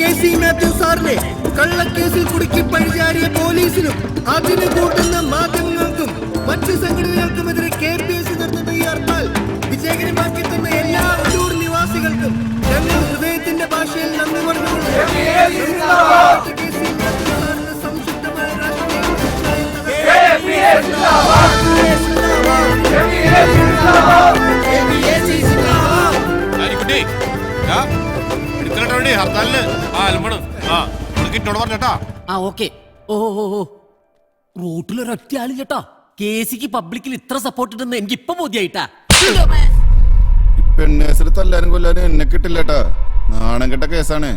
K C. Mathew സാറിനെ കള്ളക്കേസിൽ കുടുക്കി പഴിചാരിയ പോലീസിനും അതിന് കൂട്ടുന്ന മാധ്യമങ്ങൾക്കും മറ്റ് സംഘടനകൾക്കുമെതിരെ KPSC നടത്തുന്ന ഈ ഹർത്താൽ വിജയകരമാക്കി തന്ന എല്ലാ ഉള്ളൂർ നിവാസികൾക്കും ഞങ്ങൾ ഹൃദയത്തിന്റെ ഭാഷയിൽ നന്ദി പറഞ്ഞുകൊണ്ട് റോട്ടിലൊരൊറ്റ ആള് ചേട്ടാ കേസിക്ക് പബ്ലിക്കിൽ ഇത്ര സപ്പോർട്ട് ഉണ്ടെന്ന് എനിക്ക് ഇപ്പൊ ബോധ്യായിട്ടാ. പെണ്ണേസിൽ തല്ലാനും കൊല്ലാനും എന്നെ കിട്ടില്ലട്ടാ, നാണം കെട്ട കേസാണ്.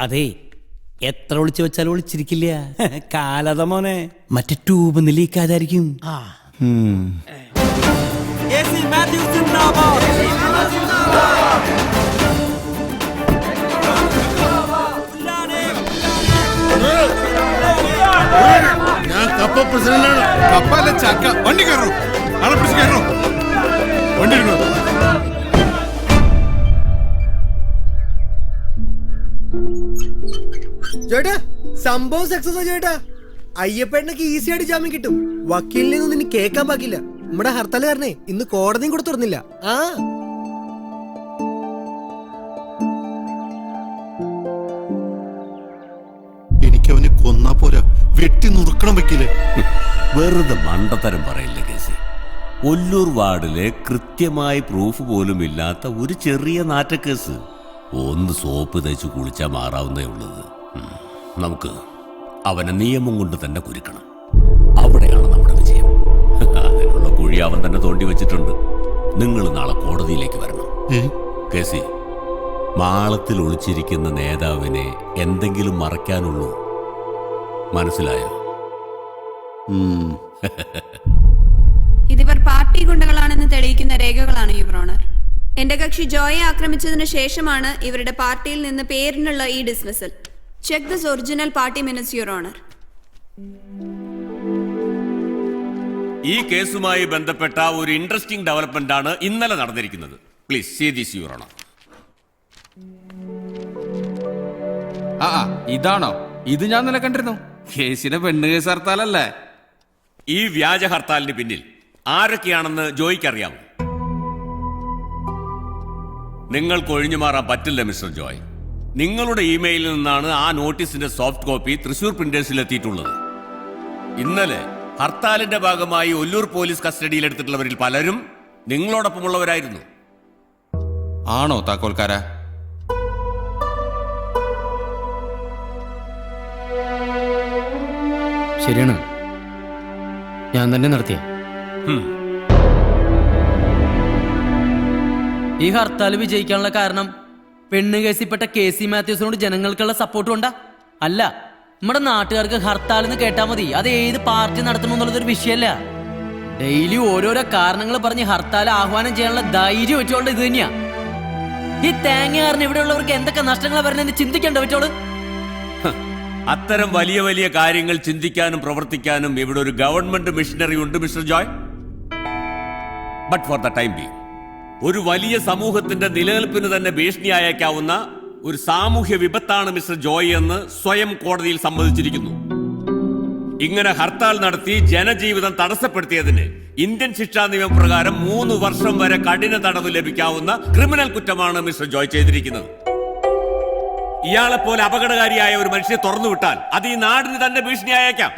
അതെ, എത്ര ഒളിച്ചു വെച്ചാലും ഒളിച്ചിരിക്കില്ല. കാലത മോനെ, മറ്റേ ട്യൂബ് ലീക്കാതായിരിക്കും. ഞാൻ കപ്പ പ്രസിഡന്റാണ്. കപ്പല്ല ചക്ക. വണ്ടി കയറോ, ആളെ പിടിച്ച് കയറോ, വണ്ടി എടുക്കണോ. ചേട്ടാ സംഭവം സക്സസ് ചേട്ടാ. അയ്യപ്പേട്ടനൊക്കെ ഈസി ആയിട്ട് ജാമ്യം കിട്ടും. വക്കീലിനെ ഒന്നും ഇനി കേൾക്കാൻ പാകില്ല. നമ്മുടെ ഹർത്താലുകാരനെ ഇന്ന് കോടതിയും കൂടെ തുറന്നില്ല. എനിക്ക് അവനെ കൊന്നാ പോരാ, വെട്ടി നുറുക്കണം വക്കീലെ. വെറുതെ മണ്ടത്തരം പറയില്ല കേസി. ഒല്ലൂർ വാർഡിലെ കൃത്യമായി പ്രൂഫ് പോലും ഇല്ലാത്ത ഒരു ചെറിയ നാറ്റക്കേസ്. ഒന്ന് സോപ്പ് തേച്ച് കുളിച്ചാൽ മാറാവുന്നേ ഉള്ളത്. നമുക്ക് അവനെ നിയമം കൊണ്ട് തന്നെ കുരുക്കണം. അവിടെയാണ് നമ്മുടെ വിജയം. അതിനുള്ള കുഴി അവൻ തന്നെ തോണ്ടി വെച്ചിട്ടുണ്ട്. നിങ്ങൾ നാളെ കോടതിയിലേക്ക് വരണം. കേസി, മാളത്തിൽ ഒളിച്ചിരിക്കുന്ന നേതാവിനെ എന്തെങ്കിലും മറയ്ക്കാനുള്ളൂ. മനസ്സിലായോ? ഇതിവർ പാർട്ടി ഗുണ്ടകളാണെന്ന് തെളിയിക്കുന്ന രേഖകളാണ് യുവർ ഓണർ. എന്റെ കക്ഷി ജോയെ ആക്രമിച്ചതിന് ശേഷമാണ് ഇവരുടെ പാർട്ടിയിൽ നിന്ന് പേരിനുള്ള ഈ dismissal. Check this original party minutes your honour. ഈ കേസുമായി ബന്ധപ്പെട്ട ഒരു ഇൻട്രസ്റ്റിംഗ് ഡെവലപ്മെന്റ് ആണ് ഇന്നലെ നടന്നിരിക്കുന്നത്. Please see this your honour. ഇതാണോ? ഇത് ഞാൻ നില കണ്ടിരുന്നു. കേസിന്റെ പെണ്ണ് കേസ് ഹർത്താലല്ലേ? ഈ വ്യാജ ഹർത്താലിന് പിന്നിൽ ആരൊക്കെയാണെന്ന് ജോയ്ക്ക് അറിയാമോ? നിങ്ങൾക്ക് ഒഴിഞ്ഞു മാറാൻ പറ്റില്ല മിസ്റ്റർ ജോയ്. നിങ്ങളുടെ ഇമെയിലിൽ നിന്നാണ് ആ നോട്ടീസിന്റെ സോഫ്റ്റ് കോപ്പി തൃശൂർ പ്രിന്റേഴ്സിൽ എത്തിയിട്ടുള്ളത്. ഇന്നലെ ഹർത്താലിന്റെ ഭാഗമായി ഒല്ലൂർ പോലീസ് കസ്റ്റഡിയിൽ എടുത്തിട്ടുള്ളവരിൽ പലരും നിങ്ങളോടൊപ്പമുള്ളവരായിരുന്നു. ആണോ താക്കോൽക്കാര? ശരിയാണ്, ഞാൻ തന്നെ നടത്തിയ ഈ ഹർത്താൽ വിജയിക്കാനുള്ള കാരണം പെണ്ണ് കേസിൽപ്പെട്ട കെ.സി. മാത്യൂസിനോട് ജനങ്ങൾക്കുള്ള സപ്പോർട്ട് കൊണ്ടാ? അല്ല, നമ്മുടെ നാട്ടുകാർക്ക് ഹർത്താൽ എന്ന് കേട്ടാൽ മതി അത് ഏത് പാർട്ടി നടത്തണം എന്നുള്ളതൊരു വിഷയമല്ല. ഡെയിലി ഓരോരോ കാരണങ്ങൾ പറഞ്ഞ് ഹർത്താൽ ആഹ്വാനം ചെയ്യാനുള്ള ധൈര്യം വെച്ചോണ്ട് ഇത് തന്നെയാ. ഈ തേങ്ങയാറിന് ഇവിടെയുള്ളവർക്ക് എന്തൊക്കെ നഷ്ടങ്ങളാ വരുന്നതെന്ന് ചിന്തിക്കേണ്ട വെച്ചോളൂ. അത്തരം വലിയ വലിയ കാര്യങ്ങൾ ചിന്തിക്കാനും പ്രവർത്തിക്കാനും ഇവിടെ ഒരു ഗവൺമെന്റ് മിഷനറി ഉണ്ട് mister Joy. But for the time being ഒരു വലിയ സമൂഹത്തിന്റെ നിലനിൽപ്പിന് തന്നെ ഭീഷണിയായേക്കാവുന്ന ഒരു സാമൂഹ്യ വിപത്താണ് മിസ്റ്റർ ജോയ് എന്ന് സ്വയം കോടതിയിൽ സമ്മതിച്ചിരിക്കുന്നു. ഇങ്ങനെ ഹർത്താൽ നടത്തി ജനജീവിതം തടസ്സപ്പെടുത്തിയതിന് ഇന്ത്യൻ ശിക്ഷാ നിയമപ്രകാരം 3 വർഷം വരെ കഠിന തടവ് ലഭിക്കാവുന്ന ക്രിമിനൽ കുറ്റമാണ് മിസ്റ്റർ ജോയ് ചെയ്തിരിക്കുന്നത്. ഇയാളെപ്പോലെ അപകടകാരിയായ ഒരു മനുഷ്യനെ തുറന്നുവിട്ടാൽ അത് ഈ നാടിന് തന്നെ ഭീഷണിയായേക്കാം.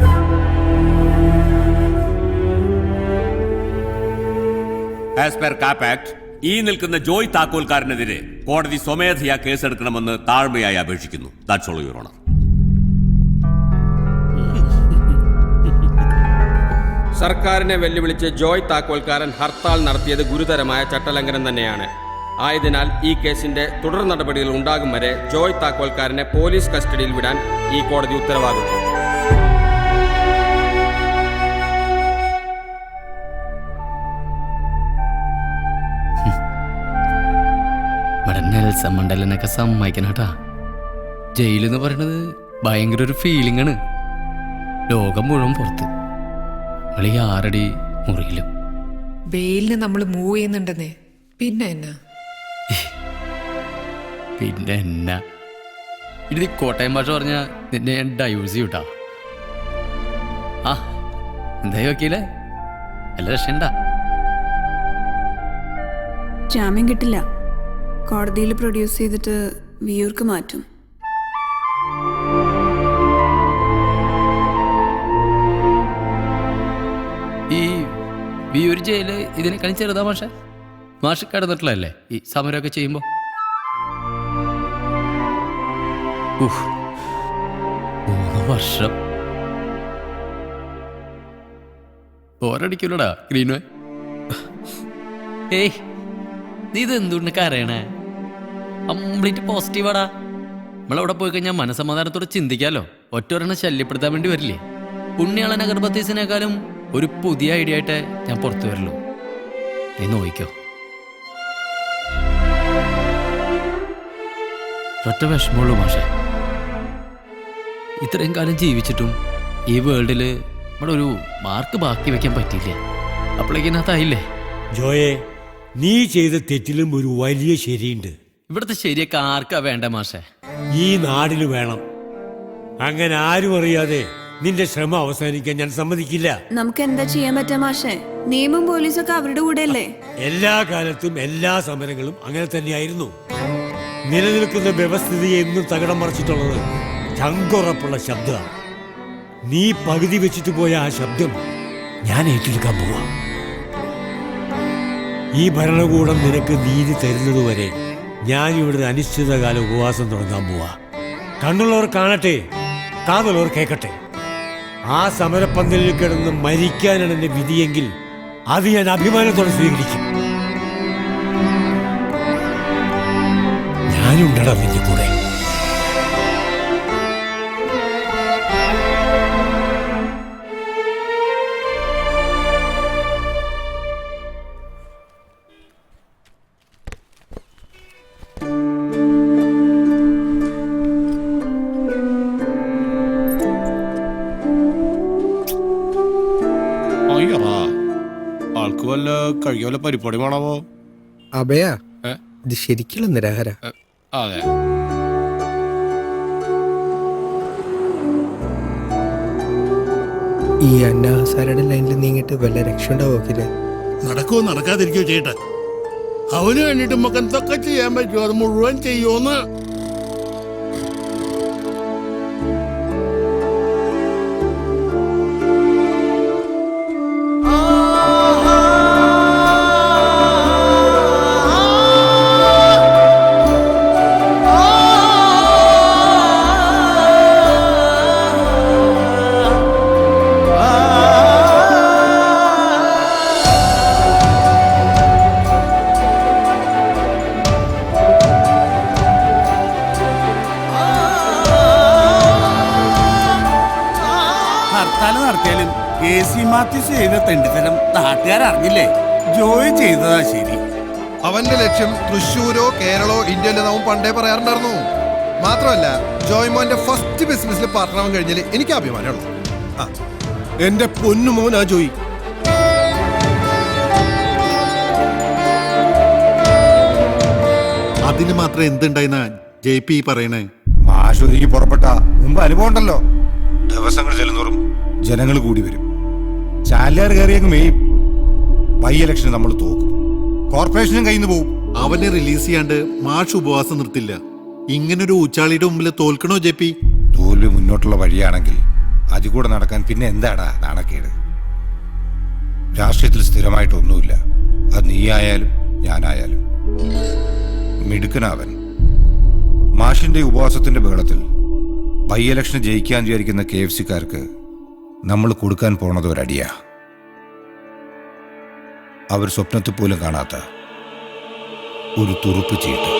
ആസ് പെർ കാപ്പ് ആക്ട് ഈ നിൽക്കുന്ന ജോയ് താക്കോൽക്കാരനെതിരെ കോടതി സ്വമേധയാ കേസെടുക്കണമെന്ന് താഴ്മയായി അപേക്ഷിക്കുന്നു. That's all your honour. സർക്കാരിനെ വെല്ലുവിളിച്ച് ജോയ് താക്കോൽക്കാരൻ ഹർത്താൽ നടത്തിയത് ഗുരുതരമായ ചട്ടലംഘനം തന്നെയാണ്. ആയതിനാൽ ഈ കേസിന്റെ തുടർ നടപടികൾ ഉണ്ടാകും വരെ ജോയ് താക്കോൽക്കാരനെ പോലീസ് കസ്റ്റഡിയിൽ വിടാൻ ഈ കോടതി ഉത്തരവാകുന്നു. നെൽസൺ മണ്ടേലനൊക്കെ സമ്മതിക്കണട്ടാ. ജയിലെന്ന് പറയണത് ഭയങ്കര ഒരു ഫീലിംഗ് ആണ്. ലോകം മുഴുവൻ പുറത്ത്, നമ്മളീ 6 അടി മുറിയിലും. ബെയിലിന് നമ്മൾ മൂവ് ചെയ്യുന്നുണ്ടെന്നേ, പിന്നെ എന്നാ പിന്നെ എന്നാ ഇത് കോട്ടയം ഭാഷ പറഞ്ഞ നിന്നെ ഞാൻ ഡൈവേഴ്സ് ചെയ്യൂട്ടാ. ആ എന്തായി വക്കീലേ, നല്ല രക്ഷണ്ട. ജാമ്യം കിട്ടില്ല. കോടതിയിൽ പ്രൊഡ്യൂസ് ചെയ്തിട്ട് വിയൂർക്ക് മാറ്റും. ഈ വിയൂർ ജയില് ഇതിനേക്കാളും ചെറുതാ മാഷെ? മാഷ് കിടന്നിട്ടുള്ളതല്ലേ ഈ സമരമൊക്കെ ചെയ്യുമ്പോ? 3 വർഷം ബോറടിക്കൂലടാ ഗ്രീൻവേ? ഏയ് നീ ഇത് എന്തുകൊണ്ട് കരയണേ? കംപ്ലീറ്റ് പോസിറ്റീവാടാ. നമ്മളവിടെ പോയി കഴിഞ്ഞാൽ മനസമാധാനത്തോടെ ചിന്തിക്കാലോ. ഒറ്റൊരെണ്ണം ശല്യപ്പെടുത്താൻ വേണ്ടി വരില്ലേ? പുണ്യാളൻ അഗർബത്തീസിനേക്കാളും ഒരു പുതിയ ഐഡിയ ആയിട്ട് ഞാൻ പുറത്തു വരല്ലോ. നീ നോയിക്കോ. ഒറ്റ വിഷമമുള്ളൂ മാഷെ, ഇത്രയും കാലം ജീവിച്ചിട്ടും ഈ വേൾഡിൽ നമ്മുടെ ഒരു മാർക്ക് ബാക്കി വെക്കാൻ പറ്റിയില്ലേ? അപ്പോഴേക്കിനകത്തായില്ലേ? ജോയെ, നീ ചെയ്ത തെറ്റിലും ഒരു വലിയ ശരിയുണ്ട്. ഇവിടുത്തെ ശരിയൊക്കെ ആർക്കാ വേണ്ട മാഷെ? ഈ നാടിന് വേണം. അങ്ങനെ ആരും അറിയാതെ നിന്റെ ശ്രമം അവസാനിക്കാൻ ഞാൻ സമ്മതിക്കില്ല. നമുക്ക് എന്താ ചെയ്യാൻ പറ്റാ മാഷെ? നിയമം പോലീസൊക്കെ അവരുടെ കൂടെ അല്ലേ? എല്ലാ കാലത്തും എല്ലാ സമരങ്ങളും അങ്ങനെ തന്നെയായിരുന്നു. നിലനിൽക്കുന്ന വ്യവസ്ഥിതിയെ എന്നും തകിടം മറിച്ചിട്ടുള്ളത് ചങ്കുറപ്പുള്ള ശബ്ദമാണ്. നീ പകുതി വെച്ചിട്ട് പോയ ആ ശബ്ദം ഞാൻ ഏറ്റെടുക്കാൻ പോവാ. ഈ ഭരണകൂടം നിനക്ക് നീതി തരുന്നതുവരെ ഞാൻ ഇവിടെ അനിശ്ചിതകാല ഉപവാസം തുടങ്ങാൻ പോവാ. കണ്ണുള്ളവർ കാണട്ടെ, കാതുള്ളവർ കേൾക്കട്ടെ. ആ സമരപ്പന്തലിൽ കിടന്ന് മരിക്കാനാണ് എന്റെ വിധിയെങ്കിൽ അത് ഞാൻ അഭിമാനത്തോടെ സ്വീകരിക്കും. ഞാനുണ്ടടാ നിന്റെ കൂടെ. അയ്യറാ, ആൾക്ക് വല്ല കഴിയോ വല്ല പരിപാടി വേണമോ? അഭയ, ഇത് ശരിക്കുള്ള നിരാഹാര. അതെ, ഈ അന്നാസാരയുടെ ലൈനിൽ നീങ്ങിട്ട് വല്ല രക്ഷ ഉണ്ടാവോക്കില്ലേ? നടക്കുവോ നടക്കാതിരിക്കോ ചേട്ടാ. അവന് വേണ്ടിട്ട് നമുക്ക് എന്തൊക്കെ ചെയ്യാൻ പറ്റുമോ അത് മുഴുവൻ ചെയ്യുമോന്ന്. ഹർത്താൽ നടത്തിയാലും KC മാത്യൂസ് ചെയ്ത തെണ്ടിത്തരം നാട്ടുകാരറിഞ്ഞില്ലേ? ജോയി ചെയ്തതാ ശരി. അവന്റെ ലക്ഷ്യം തൃശ്ശൂരോ കേരളോ ഇന്ത്യയിലോ നാം പണ്ടേ പറയാറുണ്ടായിരുന്നു. മാത്രമല്ല ജോയ്മോന്റെ ഫസ്റ്റ് ബിസിനസ്സിൽ പാർട്ണറാവാൻ കഴിഞ്ഞാൽ എനിക്ക് അഭിമാനമുള്ളൂ. എന്റെ പൊന്നുമോനാ ജോയി. അതിന് മാത്രം എന്തുണ്ടായിന്നാ JP പറയണേ? ആശുപത്രിക്ക് പുറപ്പെട്ട മുമ്പ് അനുഭവം ഉണ്ടല്ലോ. ദിവസങ്ങൾ ചെല്ലുന്നോറും ജനങ്ങൾ കൂടി വരും. ചാനലുകാർ കയറിയങ്ങ് മെയ്യും. ബൈ ഇലക്ഷന് നമ്മൾ തോക്കും, കോർപ്പറേഷനും കയ്യിൽ നിന്ന് പോവും. അവനെ റിലീസ് ചെയ്യാണ്ട് മാഷ് ഉപവാസം നിർത്തില്ല. ഇങ്ങനൊരു ഊച്ചാളിയുടെ മുമ്പിൽ തോൽക്കണോ JP? തോൽവി മുന്നോട്ടുള്ള വഴിയാണെങ്കിൽ അതിൽ കൂടെ നടക്കാൻ പിന്നെ എന്താടാ നാണക്കേട്? രാഷ്ട്രീയത്തിൽ സ്ഥിരമായിട്ടൊന്നുമില്ല. അത് നീ ആയാലും ഞാനായാലും. മിടുക്കനാവൻ. മാഷിന്റെ ഉപവാസത്തിന്റെ ബഹളത്തിൽ ബൈ ഇലക്ഷന് ജയിക്കാൻ വിചാരിക്കുന്ന KFC-കാർക്ക് നമ്മൾ കൊടുക്കാൻ പോണത് ഒരടിയാ. അവർ സ്വപ്നത്തിൽ പോലും കാണാത്ത ഒരു തുറുപ്പ് ചീട്ട്.